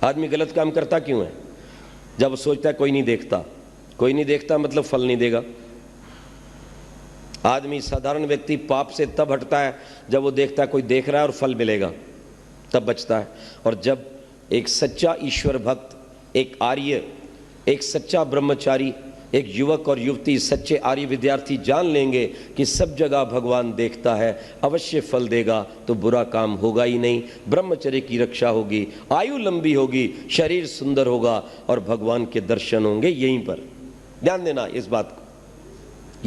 आदमी गलत काम करता क्यों है? जब वो सोचता है कोई नहीं देखता, कोई नहीं देखता मतलब फल नहीं देगा। आदमी साधारण व्यक्ति पाप से तब हटता है जब वो देखता है कोई देख रहा है और फल मिलेगा, तब बचता है। और जब एक सच्चा ईश्वर भक्त, एक आर्य, एक सच्चा ब्रह्मचारी, एक युवक और युवती, सच्चे आर्य विद्यार्थी जान लेंगे कि सब जगह भगवान देखता है, अवश्य फल देगा, तो बुरा काम होगा ही नहीं, ब्रह्मचर्य की रक्षा होगी, आयु लंबी होगी, शरीर सुंदर होगा और भगवान के दर्शन होंगे यहीं पर। ध्यान देना इस बात को,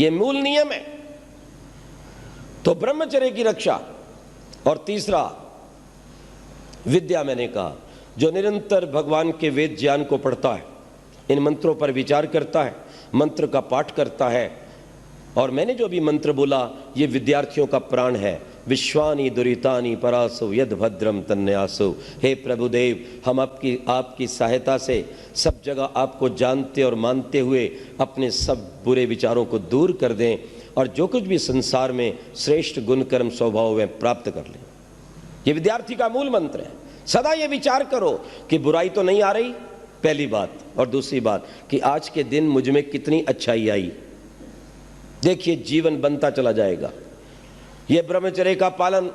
यह मूल नियम है। तो ब्रह्मचर्य की रक्षा। और तीसरा विद्या, मैंने कहा, जो निरंतर भगवान के वेद ज्ञान को पढ़ता है, इन मंत्रों पर विचार करता है, मंत्र का पाठ करता है। और मैंने जो भी मंत्र बोला ये विद्यार्थियों का प्राण है। विश्वानि दुरितानि परासो यद भद्रम तन्यासो। हे प्रभुदेव, हम आपकी सहायता से सब जगह आपको जानते और मानते हुए अपने सब बुरे विचारों को दूर कर दें और जो कुछ भी संसार में श्रेष्ठ गुण कर्म स्वभाव में प्राप्त कर लें। ये विद्यार्थी का मूल मंत्र है। सदा ये विचार करो कि बुराई तो नहीं आ रही, पहली बात, और दूसरी बात कि आज के दिन मुझ में कितनी अच्छाई आई। देखिए जीवन बनता चला जाएगा। यह ब्रह्मचर्य का पालन,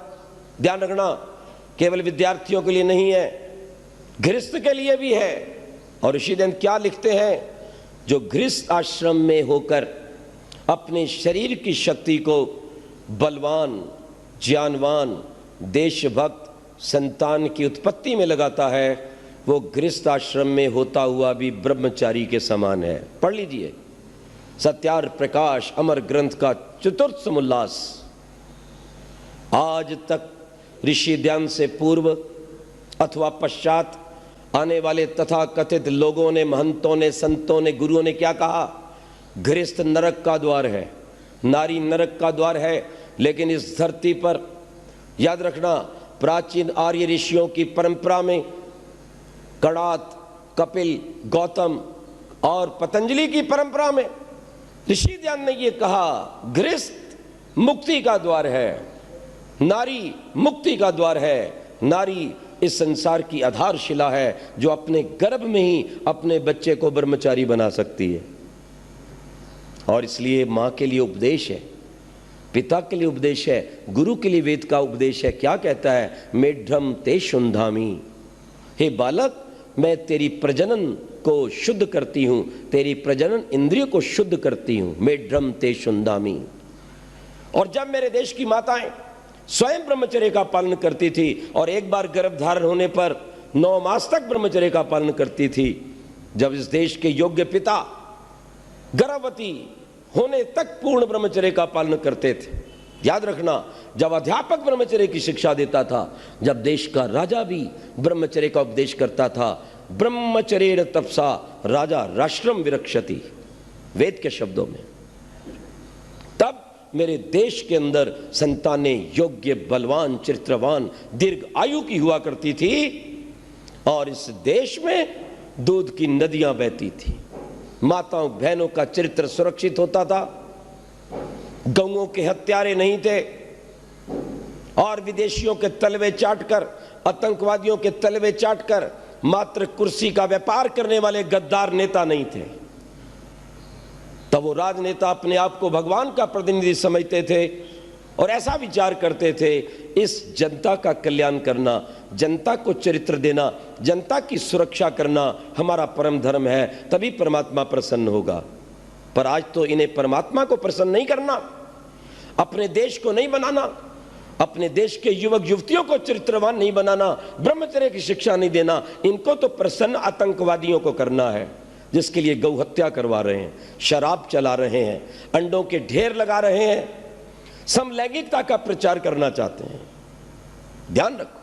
ध्यान रखना, केवल विद्यार्थियों के लिए नहीं है, गृहस्थ के लिए भी है। और ऋषिदंत क्या लिखते हैं? जो गृहस्थ आश्रम में होकर अपने शरीर की शक्ति को बलवान, ज्ञानवान, देशभक्त, संतान की उत्पत्ति में लगाता है, वो गृहस्थ आश्रम में होता हुआ भी ब्रह्मचारी के समान है। पढ़ लीजिए सत्यार प्रकाश अमर ग्रंथ का चतुर्थ समुल्लास। आज तक ऋषि ध्यान से पूर्व अथवा पश्चात आने वाले तथा कथित लोगों ने, महंतों ने, संतों ने, गुरुओं ने क्या कहा? गृहस्थ नरक का द्वार है, नारी नरक का द्वार है। लेकिन इस धरती पर याद रखना, प्राचीन आर्य ऋषियों की परंपरा में कणाद, कपिल, गौतम और पतंजलि की परंपरा में ऋषि ध्यान ने यह कहा, गृहस्थ मुक्ति का द्वार है, नारी मुक्ति का द्वार है। नारी इस संसार की आधारशिला है जो अपने गर्भ में ही अपने बच्चे को ब्रह्मचारी बना सकती है। और इसलिए मां के लिए उपदेश है, पिता के लिए उपदेश है, गुरु के लिए वेद का उपदेश है। क्या कहता है? मेढ्रम ते शुंधामी। हे बालक, मैं तेरी प्रजनन को शुद्ध करती हूं, तेरी प्रजनन इंद्रिय को शुद्ध करती हूं। मेढ्रम ते शुंधामी। और जब मेरे देश की माताएं स्वयं ब्रह्मचर्य का पालन करती थी और एक बार गर्भ धारण होने पर 9 मास तक ब्रह्मचर्य का पालन करती थी, जब इस देश के योग्य पिता गर्भवती होने तक पूर्ण ब्रह्मचर्य का पालन करते थे। याद रखना, जब अध्यापक ब्रह्मचर्य की शिक्षा देता था, जब देश का राजा भी ब्रह्मचर्य का उपदेश करता था, ब्रह्मचर्येण तपसा राजा राष्ट्रम विरक्षति, वेद के शब्दों में, तब मेरे देश के अंदर संतानें योग्य, बलवान, चरित्रवान, दीर्घ आयु की हुआ करती थी और इस देश में दूध की नदियां बहती थी। माताओं बहनों का चरित्र सुरक्षित होता था, गौओं के हत्यारे नहीं थे और विदेशियों के तलवे चाटकर, आतंकवादियों के तलवे चाटकर मात्र कुर्सी का व्यापार करने वाले गद्दार नेता नहीं थे। तब वो राजनेता अपने आप को भगवान का प्रतिनिधि समझते थे और ऐसा विचार करते थे, इस जनता का कल्याण करना, जनता को चरित्र देना, जनता की सुरक्षा करना हमारा परम धर्म है, तभी परमात्मा प्रसन्न होगा। पर आज तो इन्हें परमात्मा को प्रसन्न नहीं करना, अपने देश को नहीं बनाना, अपने देश के युवक युवतियों को चरित्रवान नहीं बनाना, ब्रह्मचर्य की शिक्षा नहीं देना, इनको तो प्रसन्न आतंकवादियों को करना है, जिसके लिए गौ हत्या करवा रहे हैं, शराब चला रहे हैं, अंडों के ढेर लगा रहे हैं, समलैंगिकता का प्रचार करना चाहते हैं। ध्यान रखो,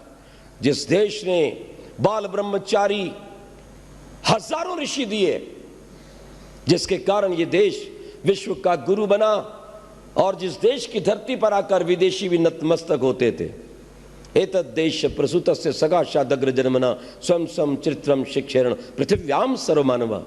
जिस देश ने बाल ब्रह्मचारी हजारों ऋषि दिए, जिसके कारण ये देश विश्व का गुरु बना और जिस देश की धरती पर आकर विदेशी भी नतमस्तक होते थे, एतद् देश प्रसूतस्य सगाशादग्र जन्मना स्वयं स्वयं चरित्रम शिक्षेरण पृथिव्याम सर्वमानवा।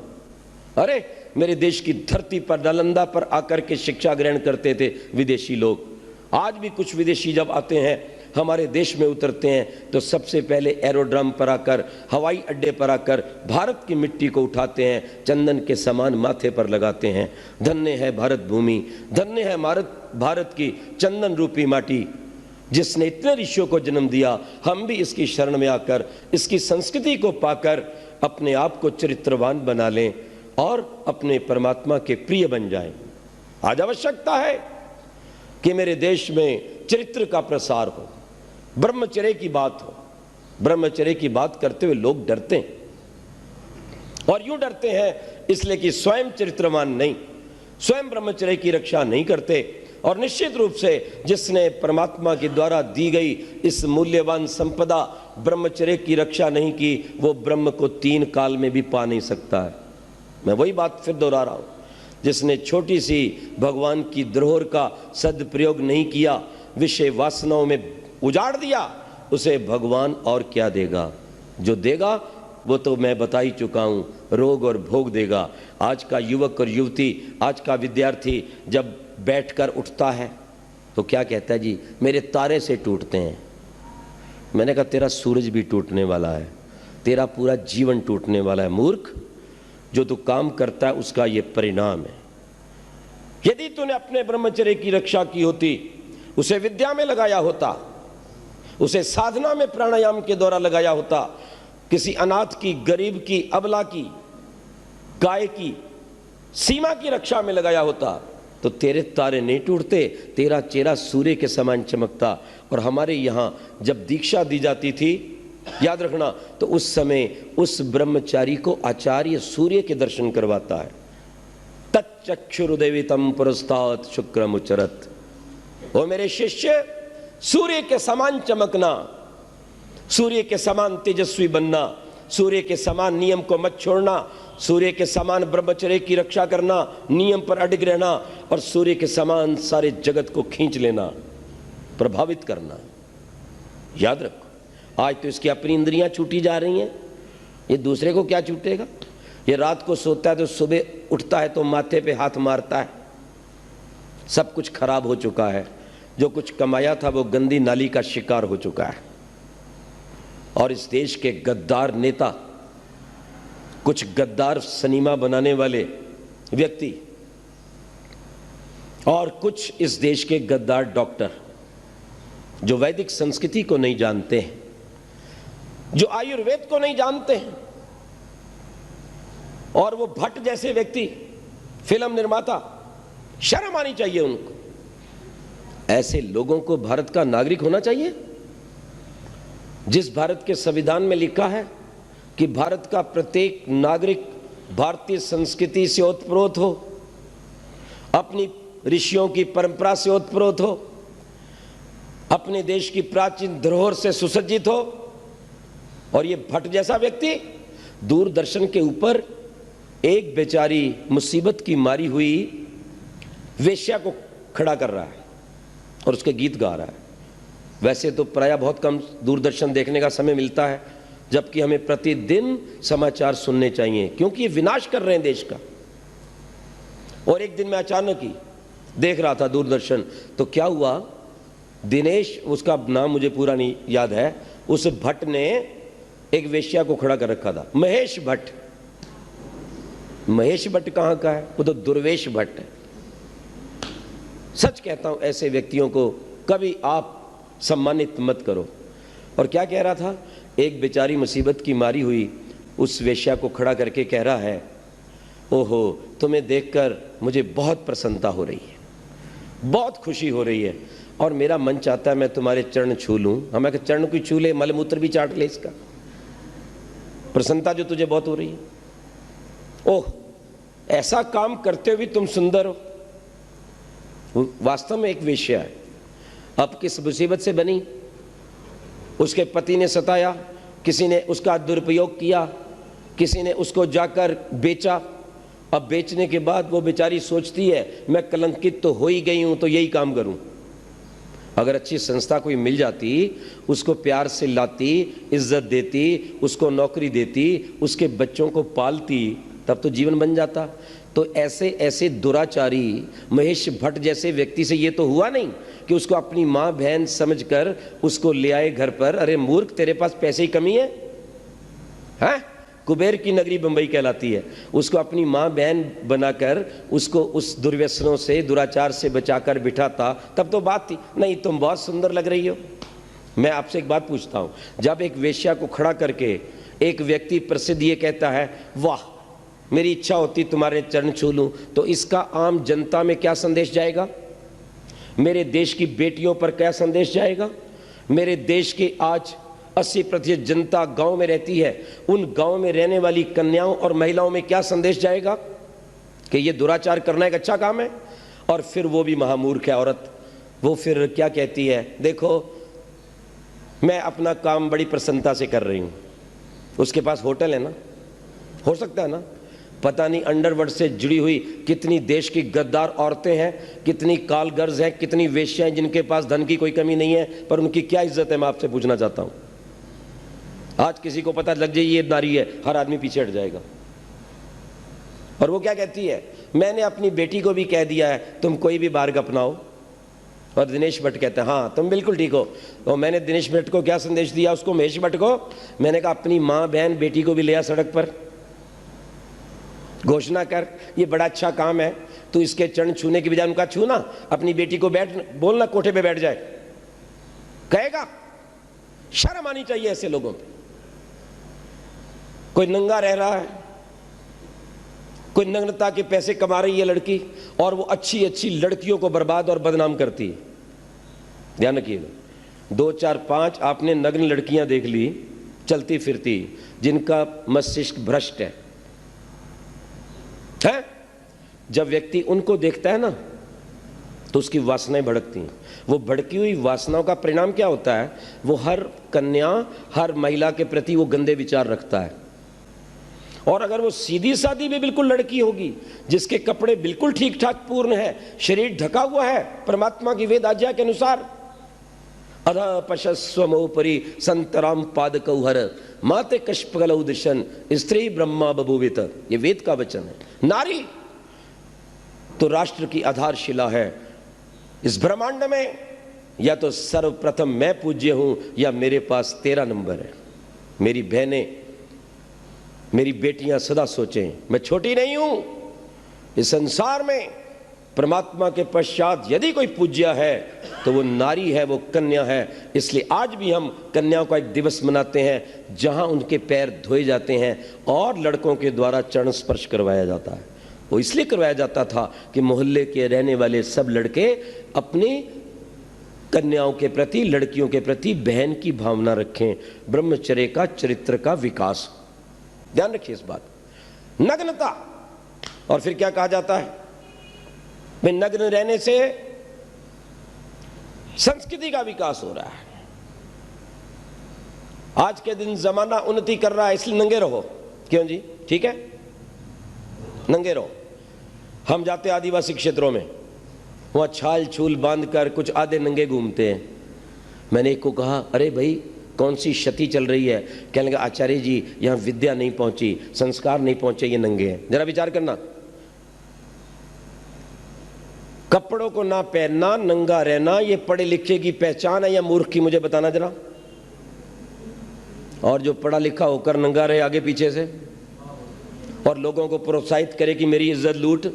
अरे मेरे देश की धरती पर, नालंदा पर आकर के शिक्षा ग्रहण करते थे विदेशी लोग। आज भी कुछ विदेशी जब आते हैं हमारे देश में उतरते हैं तो सबसे पहले एरोड्रम पर आकर, हवाई अड्डे पर आकर भारत की मिट्टी को उठाते हैं, चंदन के समान माथे पर लगाते हैं। धन्य है भारत भूमि, धन्य है भारत की चंदन रूपी माटी, जिसने इतने ऋषियों को जन्म दिया। हम भी इसकी शरण में आकर, इसकी संस्कृति को पाकर अपने आप को चरित्रवान बना लें और अपने परमात्मा के प्रिय बन जाएं। आज आवश्यकता है कि मेरे देश में चरित्र का प्रसार हो, ब्रह्मचर्य की बात हो। ब्रह्मचर्य की बात करते हुए लोग डरते हैं, और यूं डरते हैं इसलिए कि स्वयं चरित्रवान नहीं, स्वयं ब्रह्मचर्य की रक्षा नहीं करते। और निश्चित रूप से जिसने परमात्मा के द्वारा दी गई इस मूल्यवान संपदा ब्रह्मचर्य की रक्षा नहीं की, वो ब्रह्म को 3 काल में भी पा नहीं सकता है। मैं वही बात फिर दोहरा रहा हूं, जिसने छोटी सी भगवान की धरोहर का सदप्रयोग नहीं किया, विषय वासनाओं में उजाड़ दिया, उसे भगवान और क्या देगा? जो देगा वो तो मैं बता ही चुका हूं, रोग और भोग देगा। आज का युवक और युवती, आज का विद्यार्थी जब बैठकर उठता है तो क्या कहता है? जी मेरे तारे से टूटते हैं। मैंने कहा तेरा सूरज भी टूटने वाला है, तेरा पूरा जीवन टूटने वाला है मूर्ख। जो तू काम करता है उसका ये परिणाम है। यदि तूने अपने ब्रह्मचर्य की रक्षा की होती, उसे विद्या में लगाया होता, उसे साधना में प्राणायाम के द्वारा लगाया होता, किसी अनाथ की, गरीब की, अबला की, गाय की, सीमा की रक्षा में लगाया होता, तो तेरे तारे नहीं टूटते, तेरा चेहरा सूर्य के समान चमकता। और हमारे यहाँ जब दीक्षा दी जाती थी, याद रखना, तो उस समय उस ब्रह्मचारी को आचार्य सूर्य के दर्शन करवाता है। तच्चक्षुरुदेवितम पुरस्तात् शुक्रमुचरत। ओ मेरे शिष्य, सूर्य के समान चमकना, सूर्य के समान तेजस्वी बनना, सूर्य के समान नियम को मत छोड़ना, सूर्य के समान ब्रह्मचर्य की रक्षा करना, नियम पर अडिग रहना, और सूर्य के समान सारे जगत को खींच लेना, प्रभावित करना। याद रखो, आज तो इसकी अपनी इंद्रियां छूटी जा रही हैं, ये दूसरे को क्या छूटेगा? ये रात को सोता है तो सुबह उठता है तो माथे पे हाथ मारता है। सब कुछ खराब हो चुका है, जो कुछ कमाया था वो गंदी नाली का शिकार हो चुका है। और इस देश के गद्दार नेता, कुछ गद्दार सिनेमा बनाने वाले व्यक्ति, और कुछ इस देश के गद्दार डॉक्टर, जो वैदिक संस्कृति को नहीं जानते हैं, जो आयुर्वेद को नहीं जानते हैं, और वो भट्ट जैसे व्यक्ति, फिल्म निर्माता, शर्म आनी चाहिए उनको। ऐसे लोगों को भारत का नागरिक होना चाहिए? जिस भारत के संविधान में लिखा है कि भारत का प्रत्येक नागरिक भारतीय संस्कृति से ओतप्रोत हो, अपनी ऋषियों की परंपरा से ओतप्रोत हो, अपने देश की प्राचीन धरोहर से सुसज्जित हो, और ये भट्ट जैसा व्यक्ति दूरदर्शन के ऊपर एक बेचारी मुसीबत की मारी हुई वेश्या को खड़ा कर रहा है और उसके गीत गा रहा है। वैसे तो प्रायः बहुत कम दूरदर्शन देखने का समय मिलता है, जबकि हमें प्रतिदिन समाचार सुनने चाहिए, क्योंकि ये विनाश कर रहे हैं देश का। और एक दिन मैं अचानक ही देख रहा था दूरदर्शन, तो क्या हुआ, दिनेश, उसका नाम मुझे पूरा नहीं याद है, उस भट्ट ने एक वेश्या को खड़ा कर रखा था, महेश भट्ट। महेश भट्ट कहाँ का है? वो तो दुर्वेश भट्ट है। सच कहता हूं, ऐसे व्यक्तियों को कभी आप सम्मानित मत करो। और क्या कह रहा था, एक बेचारी मुसीबत की मारी हुई उस वेश्या को खड़ा करके कह रहा है, ओहो, तुम्हें देखकर मुझे बहुत प्रसन्नता हो रही है, बहुत खुशी हो रही है, और मेरा मन चाहता है मैं तुम्हारे चरण छू लूं। हमें चरण कोई छू ले, मलमूत्र भी चाट ले, इसका प्रसन्नता जो तुझे बहुत हो रही है। ओह, ऐसा काम करते हुए तुम सुंदर हो। वास्तव में एक वेश्या है। अब किस मुसीबत से बनी? उसके पति ने सताया, किसी ने उसका दुरुपयोग किया, किसी ने उसको जाकर बेचा। अब बेचने के बाद वो बेचारी सोचती है मैं कलंकित तो हो ही गई हूं, तो यही काम करूं। अगर अच्छी संस्था कोई मिल जाती, उसको प्यार से लाती, इज्जत देती, उसको नौकरी देती, उसके बच्चों को पालती, तब तो जीवन बन जाता। तो ऐसे ऐसे दुराचारी महेश भट्ट जैसे व्यक्ति से ये तो हुआ नहीं कि उसको अपनी माँ बहन समझकर उसको ले आए घर पर। अरे मूर्ख, तेरे पास पैसे की कमी है? कुबेर की नगरी बंबई कहलाती है। उसको अपनी माँ बहन बनाकर उसको उस दुर्व्यसनों से, दुराचार से बचाकर बिठाता, तब तो बात थी। नहीं, तुम बहुत सुंदर लग रही हो। मैं आपसे एक बात पूछता हूँ, जब एक वेश्या को खड़ा करके एक व्यक्ति प्रसिद्ध ये कहता है, वाह मेरी इच्छा होती तुम्हारे चरण छू लूं, तो इसका आम जनता में क्या संदेश जाएगा? मेरे देश की बेटियों पर क्या संदेश जाएगा? मेरे देश के आज 80% जनता गांव में रहती है, उन गांव में रहने वाली कन्याओं और महिलाओं में क्या संदेश जाएगा कि ये दुराचार करना एक अच्छा काम है? और फिर वो भी महामूर्ख है औरत, वो फिर क्या कहती है, देखो मैं अपना काम बड़ी प्रसन्नता से कर रही हूं। उसके पास होटल है ना, हो सकता है ना, पता नहीं अंडरवर्ल्ड से जुड़ी हुई कितनी देश की गद्दार औरतें हैं, कितनी कालगर्ज हैं, कितनी वेश्याएं जिनके पास धन की कोई कमी नहीं है, पर उनकी क्या इज्जत है, मैं आपसे पूछना चाहता हूं। आज किसी को पता लग जाए ये नारी है, हर आदमी पीछे हट जाएगा। और वो क्या कहती है, मैंने अपनी बेटी को भी कह दिया है तुम कोई भी मार्ग अपनाओ। और दिनेश भट्ट कहते हैं हाँ तुम बिल्कुल ठीक हो। और मैंने दिनेश भट्ट को क्या संदेश दिया, उसको महेश भट्ट को, मैंने कहा अपनी माँ बहन बेटी को भी ले आ सड़क पर, घोषणा कर ये बड़ा अच्छा काम है, तू इसके चरण छूने की बजाय उनका छूना, अपनी बेटी को बैठ बोलना कोठे पे बैठ जाए, कहेगा। शर्म आनी चाहिए ऐसे लोगों पे। कोई नंगा रह रहा है, कोई नग्नता के पैसे कमा रही है लड़की, और वो अच्छी अच्छी लड़कियों को बर्बाद और बदनाम करती है। ध्यान रखिएगा, 2 4 5 आपने नग्न लड़कियां देख ली चलती फिरती, जिनका मस्तिष्क भ्रष्ट है। जब व्यक्ति उनको देखता है ना तो उसकी वासनाएं भड़कती हैं। वो भड़की हुई वासनाओं का परिणाम क्या होता है, वो हर कन्या, हर महिला के प्रति वो गंदे विचार रखता है। और अगर वो सीधी सादी भी बिल्कुल लड़की होगी, जिसके कपड़े बिल्कुल ठीक ठाक पूर्ण है, शरीर ढका हुआ है परमात्मा की वेद आज्ञा के अनुसार, अधा पशस्वमोपरि संतराम पादकौहर माते कष्पगलौ दिशन स्त्री ब्रह्मा बभूवित, ये वेद का वचन है। नारी तो राष्ट्र की आधारशिला है। इस ब्रह्मांड में या तो सर्वप्रथम मैं पूज्य हूं, या मेरे पास तेरा नंबर है। मेरी बहनें, मेरी बेटियां सदा सोचें, मैं छोटी नहीं हूं। इस संसार में परमात्मा के पश्चात यदि कोई पूज्य है तो वो नारी है, वो कन्या है। इसलिए आज भी हम कन्याओं का एक दिवस मनाते हैं जहां उनके पैर धोए जाते हैं और लड़कों के द्वारा चरण स्पर्श करवाया जाता है। वो इसलिए करवाया जाता था कि मोहल्ले के रहने वाले सब लड़के अपनी कन्याओं के प्रति, लड़कियों के प्रति बहन की भावना रखें, ब्रह्मचर्य का, चरित्र का विकास। ध्यान रखिए इस बात। नग्नता, और फिर क्या कहा जाता है, मैं नग्न रहने से संस्कृति का विकास हो रहा है। आज के दिन जमाना उन्नति कर रहा है, इसलिए नंगे रहो। क्यों जी, ठीक है, नंगे रहो। हम जाते आदिवासी क्षेत्रों में, वहां छाल छूल बांधकर कुछ आधे नंगे घूमते हैं। मैंने एक को कहा, अरे भाई कौन सी क्षति चल रही है? कहने लगा, आचार्य जी यहाँ विद्या नहीं पहुंची, संस्कार नहीं पहुंचे, ये नंगे हैं। जरा विचार करना, कपड़ों को ना पहनना, नंगा रहना, ये पढ़े लिखे की पहचान है या मूर्ख की? मुझे बताना जरा। और जो पढ़ा लिखा होकर नंगा रहे आगे पीछे से और लोगों को प्रोत्साहित करे कि मेरी इज्जत लूट,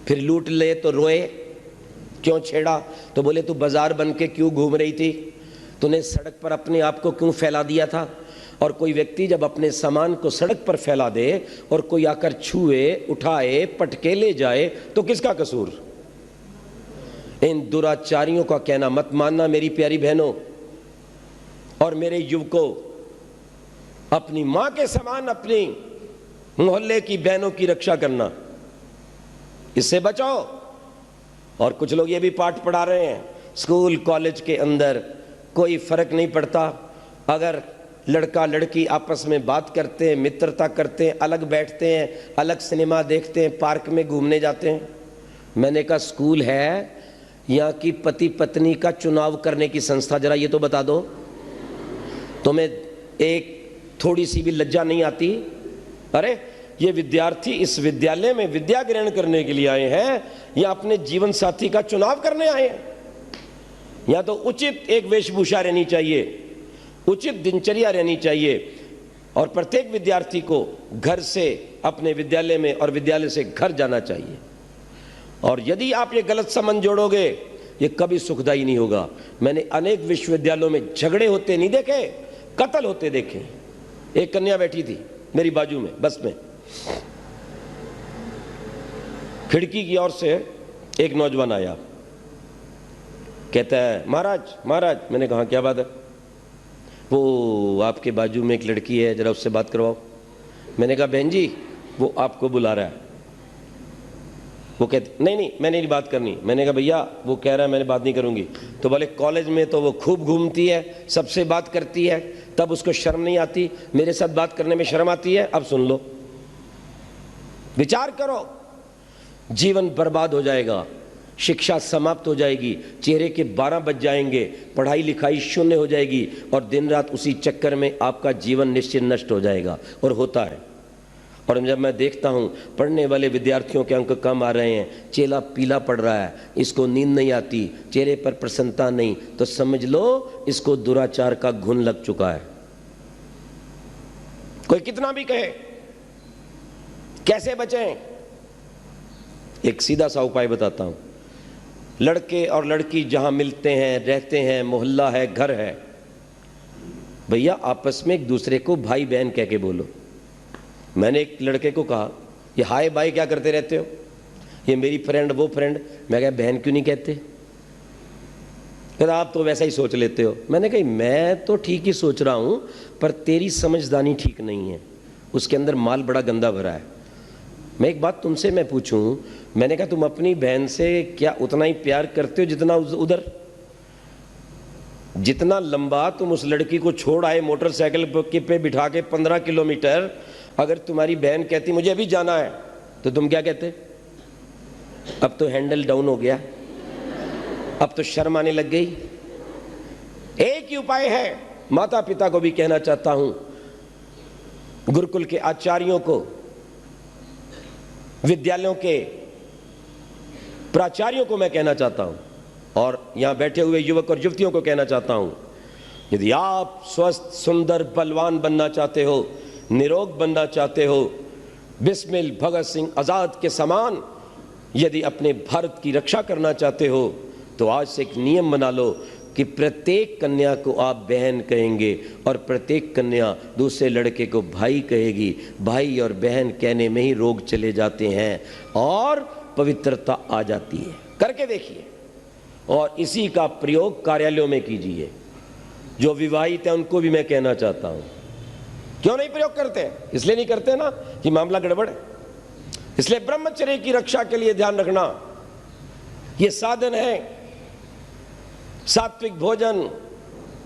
फिर लूट ले तो रोए, क्यों छेड़ा? तो बोले तू बाजार बन के क्यों घूम रही थी, तूने सड़क पर अपने आप को क्यों फैला दिया था? और कोई व्यक्ति जब अपने सामान को सड़क पर फैला दे और कोई आकर छुए, उठाए, पटके ले जाए तो किसका कसूर? इन दुराचारियों का कहना मत मानना मेरी प्यारी बहनों और मेरे युवकों। अपनी मां के समान अपनी मोहल्ले की बहनों की रक्षा करना, इससे बचाओ। और कुछ लोग ये भी पाठ पढ़ा रहे हैं, स्कूल कॉलेज के अंदर कोई फर्क नहीं पड़ता, अगर लड़का लड़की आपस में बात करते हैं, मित्रता करते हैं, अलग बैठते हैं, अलग सिनेमा देखते हैं, पार्क में घूमने जाते हैं। मैंने कहा स्कूल है यहाँ की पति पत्नी का चुनाव करने की संस्था, जरा ये तो बता दो, तुम्हें एक थोड़ी सी भी लज्जा नहीं आती? अरे ये विद्यार्थी इस विद्यालय में विद्या ग्रहण करने के लिए आए हैं या अपने जीवन साथी का चुनाव करने आए हैं? या तो उचित एक वेशभूषा रहनी चाहिए, उचित दिनचर्या रहनी चाहिए, और प्रत्येक विद्यार्थी को घर से अपने विद्यालय में और विद्यालय से घर जाना चाहिए। और यदि आप ये गलत संबंध जोड़ोगे, ये कभी सुखदायी नहीं होगा। मैंने अनेक विश्वविद्यालयों में झगड़े होते नहीं देखे, कत्ल होते देखे। एक कन्या बैठी थी मेरी बाजू में बस में, खिड़की की ओर से एक नौजवान आया, कहता है महाराज महाराज। मैंने कहा क्या बात है? वो आपके बाजू में एक लड़की है, जरा उससे बात करवाओ। मैंने कहा बहन जी वो आपको बुला रहा है। वो कहते नहीं नहीं मैंने नहीं बात करनी। मैंने कहा भैया वो कह रहा है मैंने बात नहीं करूंगी। तो बोले कॉलेज में तो वो खूब घूमती है, सबसे बात करती है, तब उसको शर्म नहीं आती, मेरे साथ बात करने में शर्म आती है। अब सुन लो, विचार करो, जीवन बर्बाद हो जाएगा, शिक्षा समाप्त हो जाएगी, चेहरे के 12 बज जाएंगे, पढ़ाई लिखाई शून्य हो जाएगी, और दिन रात उसी चक्कर में आपका जीवन निश्चित नष्ट हो जाएगा। और होता है। और जब मैं देखता हूँ पढ़ने वाले विद्यार्थियों के अंक कम आ रहे हैं, चेहरा पीला पड़ रहा है, इसको नींद नहीं आती, चेहरे पर प्रसन्नता नहीं, तो समझ लो इसको दुराचार का घुन लग चुका है। कोई कितना भी कहे, कैसे बचें? एक सीधा सा उपाय बताता हूं। लड़के और लड़की जहां मिलते हैं, रहते हैं, मोहल्ला है, घर है, भैया आपस में एक दूसरे को भाई बहन कह के बोलो। मैंने एक लड़के को कहा ये हाय बाय क्या करते रहते हो, ये मेरी फ्रेंड वो फ्रेंड। मैं कहा बहन क्यों नहीं कहते? कहता आप तो वैसा ही सोच लेते हो। मैंने कहा मैं तो ठीक ही सोच रहा हूं, पर तेरी समझदारी ठीक नहीं है, उसके अंदर माल बड़ा गंदा भरा है। मैं एक बात तुमसे मैं पूछूं, मैंने कहा तुम अपनी बहन से क्या उतना ही प्यार करते हो जितना उधर? जितना लंबा तुम उस लड़की को छोड़ आए मोटरसाइकिल पे बिठा के 15 किलोमीटर, अगर तुम्हारी बहन कहती मुझे अभी जाना है, तो तुम क्या कहते? अब तो हैंडल डाउन हो गया, अब तो शर्म आने लग गई। एक ही उपाय है, माता पिता को भी कहना चाहता हूं, गुरुकुल के आचार्यों को, विद्यालयों के प्राचार्यों को मैं कहना चाहता हूं, और यहां बैठे हुए युवक और युवतियों को कहना चाहता हूं, यदि आप स्वस्थ सुंदर बलवान बनना चाहते हो, निरोग बनना चाहते हो, बिस्मिल भगत सिंह आजाद के समान यदि अपने भारत की रक्षा करना चाहते हो, तो आज से एक नियम बना लो कि प्रत्येक कन्या को आप बहन कहेंगे और प्रत्येक कन्या दूसरे लड़के को भाई कहेगी। भाई और बहन कहने में ही रोग चले जाते हैं और पवित्रता आ जाती है। करके देखिए, और इसी का प्रयोग कार्यालयों में कीजिए। जो विवाहित है उनको भी मैं कहना चाहता हूं, क्यों नहीं प्रयोग करते? इसलिए नहीं करते ना कि मामला गड़बड़ है। इसलिए ब्रह्मचर्य की रक्षा के लिए ध्यान रखना, यह साधन है। सात्विक भोजन,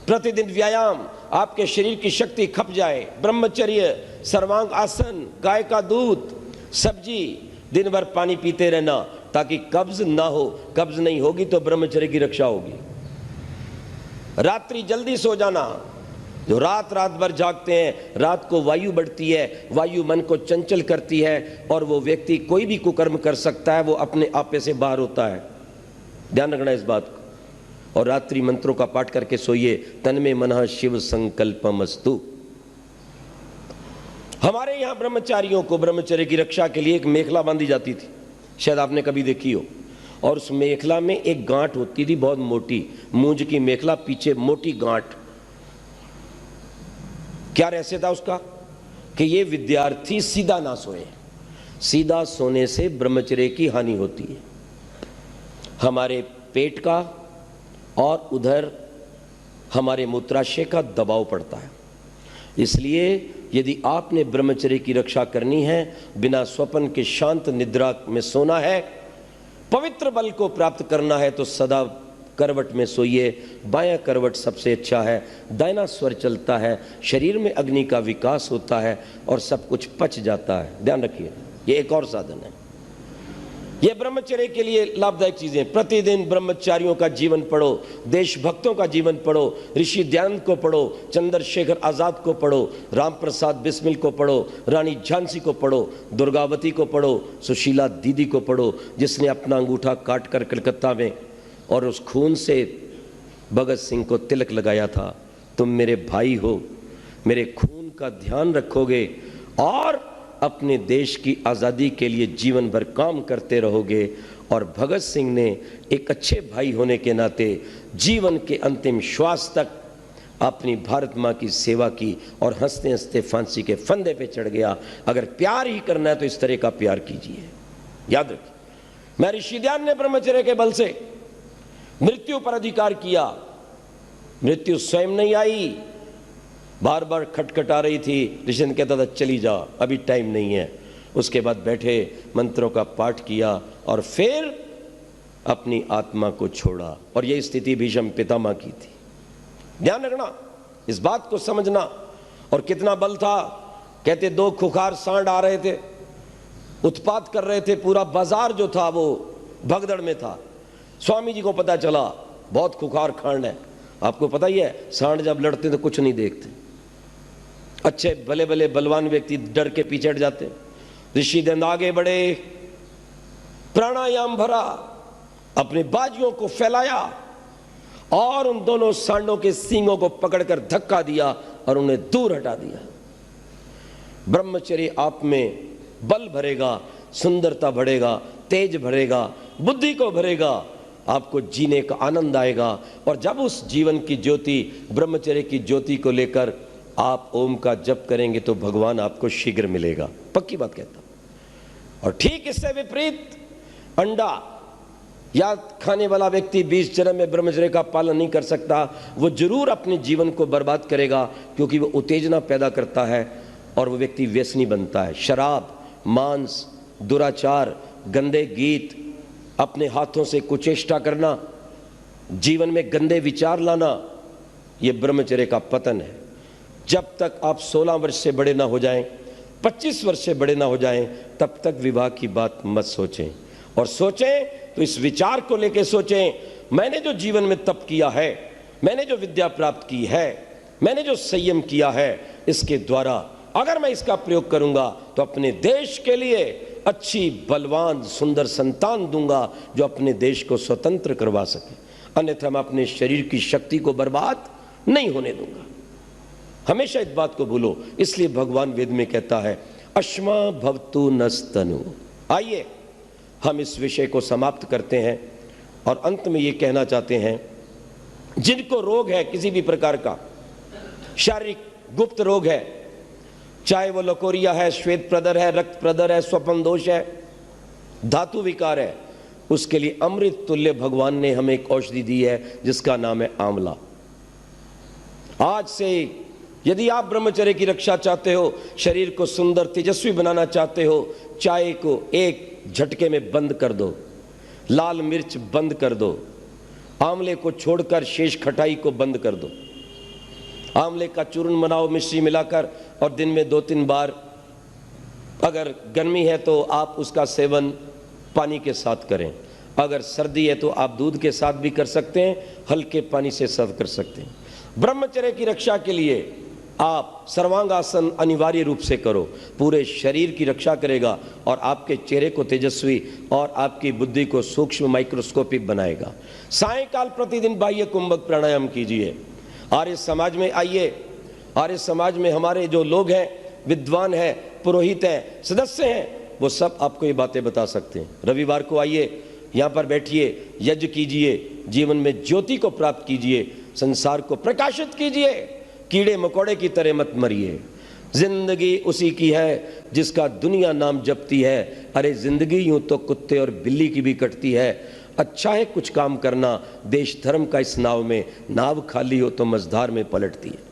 प्रतिदिन व्यायाम, आपके शरीर की शक्ति खप जाए, ब्रह्मचर्य, सर्वांग आसन, गाय का दूध, सब्जी, दिन भर पानी पीते रहना ताकि कब्ज ना हो। कब्ज नहीं होगी तो ब्रह्मचर्य की रक्षा होगी। रात्रि जल्दी सो जाना। जो रात भर जागते हैं, रात को वायु बढ़ती है, वायु मन को चंचल करती है, और वो व्यक्ति कोई भी कुकर्म कर सकता है, वो अपने आपे से बाहर होता है। ध्यान रखना इस बात को। और रात्रि मंत्रों का पाठ करके सोइए। तन में मनः शिव संकल्पमस्तु। हमारे यहां ब्रह्मचारियों को ब्रह्मचर्य की रक्षा के लिए एक मेखला बांधी जाती थी, शायद आपने कभी देखी हो, और उस मेखला में एक गांठ होती थी बहुत मोटी, मूंज की मेखला, पीछे मोटी गांठ। क्या रहस्य था उसका? कि ये विद्यार्थी सीधा ना सोए। सीधा सोने से ब्रह्मचर्य की हानि होती है, हमारे पेट का और उधर हमारे मूत्राशय का दबाव पड़ता है। इसलिए यदि आपने ब्रह्मचर्य की रक्षा करनी है, बिना स्वप्न के शांत निद्रा में सोना है, पवित्र बल को प्राप्त करना है, तो सदा करवट में सोइए। बायां करवट सबसे अच्छा है, दाहिना स्वर चलता है, शरीर में अग्नि का विकास होता है और सब कुछ पच जाता है। ध्यान रखिए, ये एक और साधन है। ये ब्रह्मचर्य के लिए लाभदायक चीजें। प्रतिदिन ब्रह्मचारियों का जीवन पढ़ो, देशभक्तों का जीवन पढ़ो, ऋषि दयानंद को पढ़ो, चंद्रशेखर आजाद को पढ़ो, राम प्रसाद बिस्मिल को पढ़ो, रानी झांसी को पढ़ो, दुर्गावती को पढ़ो, सुशीला दीदी को पढ़ो जिसने अपना अंगूठा काट कर कलकत्ता में और उस खून से भगत सिंह को तिलक लगाया था। तुम मेरे भाई हो, मेरे खून का ध्यान रखोगे और अपने देश की आज़ादी के लिए जीवन भर काम करते रहोगे। और भगत सिंह ने एक अच्छे भाई होने के नाते जीवन के अंतिम श्वास तक अपनी भारत माँ की सेवा की और हंसते हंसते फांसी के फंदे पे चढ़ गया। अगर प्यार ही करना है तो इस तरह का प्यार कीजिए। याद रखिए, मैं ऋषि दयानंद ने ब्रह्मचर्य के बल से मृत्यु पर अधिकार किया। मृत्यु स्वयं नहीं आई, बार बार खटखटा रही थी। ऋषि कहता था चली जा, अभी टाइम नहीं है। उसके बाद बैठे, मंत्रों का पाठ किया और फिर अपनी आत्मा को छोड़ा। और यह स्थिति भीष्म पितामह की थी। ध्यान रखना, इस बात को समझना। और कितना बल था। कहते 2 खुखार सांड आ रहे थे, उत्पात कर रहे थे। पूरा बाजार जो था वो भगदड़ में था। स्वामी जी को पता चला बहुत खुखार खांड है। आपको पता ही है, सांड जब लड़ते तो कुछ नहीं देखते। अच्छे भले भले बलवान व्यक्ति डर के पीछे हट जाते। ऋषि दयानंद आगे बढ़े, प्राणायाम भरा, अपने बाजुओं को फैलाया और उन दोनों सांडों के सींगों को पकड़कर धक्का दिया और उन्हें दूर हटा दिया। ब्रह्मचर्य आप में बल भरेगा, सुंदरता बढ़ेगा, तेज भरेगा, बुद्धि को भरेगा, आपको जीने का आनंद आएगा। और जब उस जीवन की ज्योति, ब्रह्मचर्य की ज्योति को लेकर आप ओम का जप करेंगे तो भगवान आपको शीघ्र मिलेगा। पक्की बात कहता हूं। और ठीक इससे विपरीत अंडा या खाने वाला व्यक्ति 20 जन्म में ब्रह्मचर्य का पालन नहीं कर सकता, वो जरूर अपने जीवन को बर्बाद करेगा, क्योंकि वो उत्तेजना पैदा करता है और वो व्यक्ति व्यसनी बनता है। शराब, मांस, दुराचार, गंदे गीत, अपने हाथों से कुचेष्टा करना, जीवन में गंदे विचार लाना, ये ब्रह्मचर्य का पतन है। जब तक आप 16 वर्ष से बड़े ना हो जाएं, 25 वर्ष से बड़े ना हो जाएं, तब तक विवाह की बात मत सोचें। और सोचें तो इस विचार को लेकर सोचें, मैंने जो जीवन में तप किया है, मैंने जो विद्या प्राप्त की है, मैंने जो संयम किया है, इसके द्वारा अगर मैं इसका प्रयोग करूंगा तो अपने देश के लिए अच्छी बलवान सुंदर संतान दूंगा जो अपने देश को स्वतंत्र करवा सके। अन्यथा मैं अपने शरीर की शक्ति को बर्बाद नहीं होने दूंगा। हमेशा इस बात को भूलो। इसलिए भगवान वेद में कहता है अश्मा भवतु नस्तनु। आइए हम इस विषय को समाप्त करते हैं और अंत में ये कहना चाहते हैं, जिनको रोग है किसी भी प्रकार का, शारीरिक गुप्त रोग है, चाहे वो लकोरिया है, श्वेत प्रदर है, रक्त प्रदर है, स्वप्न दोष है, धातु विकार है, उसके लिए अमृत तुल्य भगवान ने हमें एक औषधि दी है जिसका नाम है आंवला। आज से यदि आप ब्रह्मचर्य की रक्षा चाहते हो, शरीर को सुंदर तेजस्वी बनाना चाहते हो, चाय को एक झटके में बंद कर दो, लाल मिर्च बंद कर दो, आंवले को छोड़कर शेष खटाई को बंद कर दो, आंवले का चूर्ण बनाओ मिश्री मिलाकर और दिन में 2-3 बार, अगर गर्मी है तो आप उसका सेवन पानी के साथ करें, अगर सर्दी है तो आप दूध के साथ भी कर सकते हैं, हल्के पानी से सर्व कर सकते हैं। ब्रह्मचर्य की रक्षा के लिए आप सर्वांगासन अनिवार्य रूप से करो, पूरे शरीर की रक्षा करेगा और आपके चेहरे को तेजस्वी और आपकी बुद्धि को सूक्ष्म माइक्रोस्कोपिक बनाएगा। सायंकाल प्रतिदिन बाह्य कुंभक प्राणायाम कीजिए। आर्य समाज में आइए, आर्य समाज में हमारे जो लोग हैं, विद्वान हैं, पुरोहित हैं, सदस्य हैं, वो सब आपको ये बातें बता सकते हैं। रविवार को आइए, यहाँ पर बैठिए, यज्ञ कीजिए, जीवन में ज्योति को प्राप्त कीजिए, संसार को प्रकाशित कीजिए, कीड़े मकोड़े की तरह मत मरिए। जिंदगी उसी की है जिसका दुनिया नाम जपती है। अरे जिंदगी यूं तो कुत्ते और बिल्ली की भी कटती है। अच्छा है कुछ काम करना, देश धर्म का इस नाव में, नाव खाली हो तो मझधार में पलटती है।